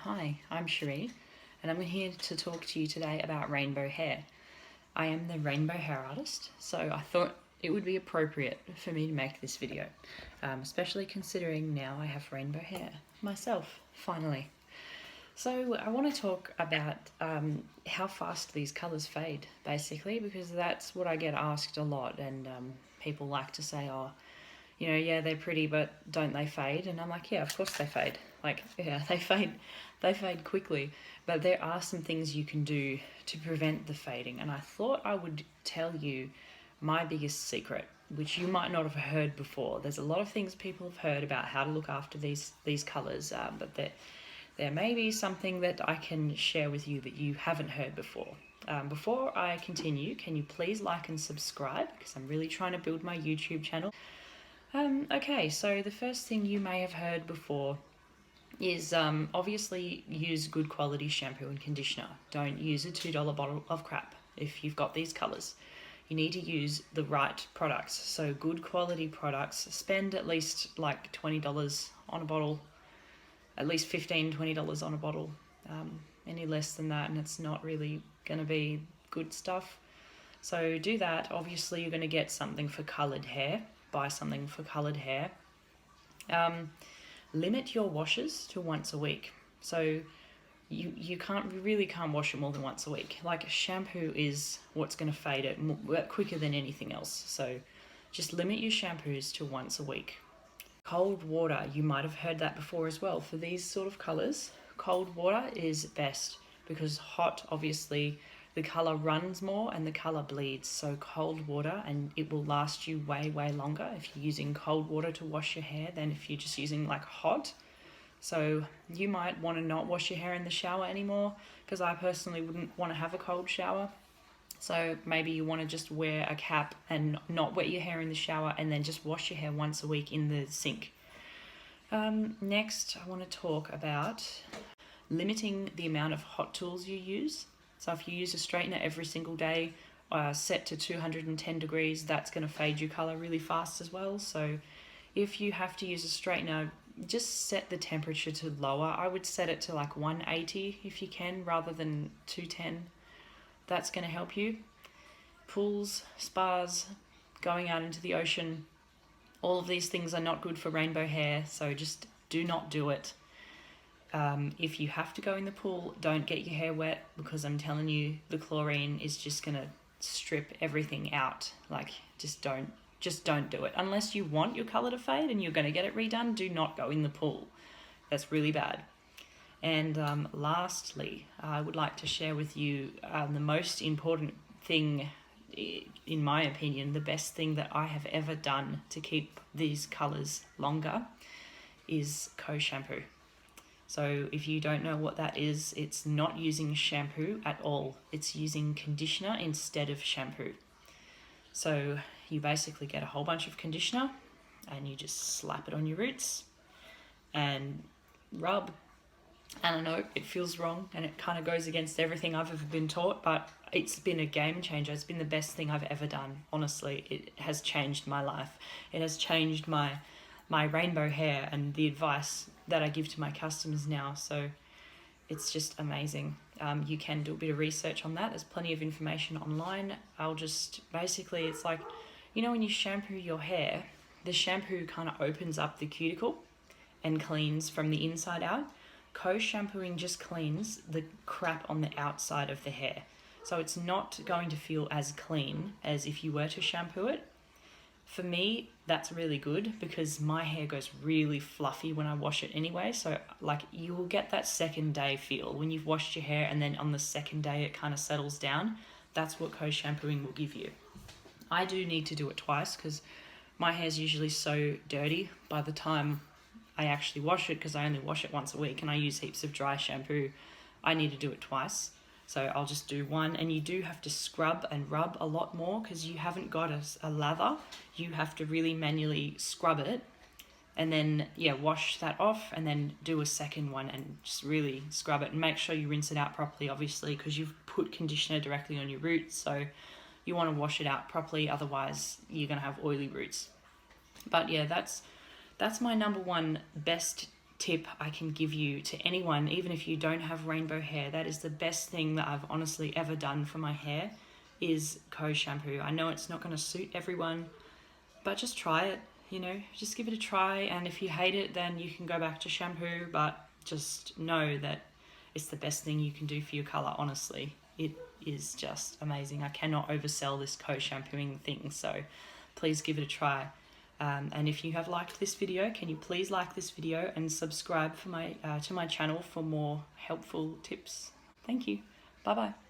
Hi, I'm Sheree, and I'm here to talk to you today about rainbow hair. I am the rainbow hair artist, so I thought it would be appropriate for me to make this video, especially considering now I have rainbow hair myself, finally. So I want to talk about how fast these colours fade, basically, because that's what I get asked a lot, and people like to say, oh, yeah, they're pretty, but don't they fade? And I'm like, yeah, of course they fade. They fade quickly. But there are some things you can do to prevent the fading. And I thought I would tell you my biggest secret, which you might not have heard before. There's a lot of things people have heard about how to look after these colours, but there may be something that I can share with you that you haven't heard before. Before I continue, can you please like and subscribe? Because I'm really trying to build my YouTube channel. Okay, so the first thing you may have heard before is obviously use good quality shampoo and conditioner. Don't use a $2 bottle of crap if you've got these colours. You need to use the right products. So good quality products. Spend at least like $20 on a bottle, at least $15, $20 on a bottle. Any less than that and it's not really going to be good stuff. So do that. Obviously you're going to get something for coloured hair. Buy something for coloured hair. Limit your washes to once a week. So you really can't wash it more than once a week. Like shampoo is what's going to fade it quicker than anything else. So just limit your shampoos to once a week. Cold water, you might have heard that before as well. For these sort of colours, cold water is best because hot, obviously, the colour runs more and the colour bleeds. So cold water, and it will last you way, way longer if you're using cold water to wash your hair than if you're just using like hot. So you might want to not wash your hair in the shower anymore, because I personally wouldn't want to have a cold shower. So maybe you want to just wear a cap and not wet your hair in the shower and then just wash your hair once a week in the sink. Next, I want to talk about limiting the amount of hot tools you use. So if you use a straightener every single day, set to 210 degrees, that's going to fade your colour really fast as well. So if you have to use a straightener, just set the temperature to lower. I would set it to like 180 if you can, rather than 210. That's going to help you. Pools, spas, going out into the ocean, all of these things are not good for rainbow hair, so just do not do it. If you have to go in the pool, don't get your hair wet, because I'm telling you, the chlorine is just going to strip everything out. Like, just don't do it. Unless you want your colour to fade and you're going to get it redone, do not go in the pool. That's really bad. And lastly, I would like to share with you the most important thing, in my opinion, the best thing that I have ever done to keep these colours longer is co-shampoo. So if you don't know what that is, it's not using shampoo at all. It's using conditioner instead of shampoo. So you basically get a whole bunch of conditioner and you just slap it on your roots and rub. And I know it feels wrong and it kind of goes against everything I've ever been taught, but it's been a game changer. It's been the best thing I've ever done. Honestly, it has changed my life. It has changed my rainbow hair and the advice that I give to my customers now. So it's just amazing. You can do a bit of research on that. There's plenty of information online. Basically, it's like, when you shampoo your hair, the shampoo kind of opens up the cuticle and cleans from the inside out. Co-shampooing just cleans the crap on the outside of the hair. So it's not going to feel as clean as if you were to shampoo it. For me, that's really good because my hair goes really fluffy when I wash it anyway. So like you will get that second day feel when you've washed your hair and then on the second day it kind of settles down. That's what co-shampooing will give you. I do need to do it twice because my hair's usually so dirty by the time I actually wash it, because I only wash it once a week and I use heaps of dry shampoo. I need to do it twice. So I'll just do one, and you do have to scrub and rub a lot more because you haven't got a lather. You have to really manually scrub it and then wash that off and then do a second one and just really scrub it and make sure you rinse it out properly, obviously, because you've put conditioner directly on your roots. So you want to wash it out properly, otherwise you're going to have oily roots. But yeah, that's my number one best tip I can give you to anyone, even if you don't have rainbow hair. That is the best thing that I've honestly ever done for my hair, is co-shampoo. I know it's not going to suit everyone, but just try it, you know, just give it a try. And if you hate it, then you can go back to shampoo, but just know that it's the best thing you can do for your color. Honestly, it is just amazing. I cannot oversell this co-shampooing thing, so please give it a try. And if you have liked this video, can you please like this video and subscribe for my to my channel for more helpful tips. Thank you. Bye bye.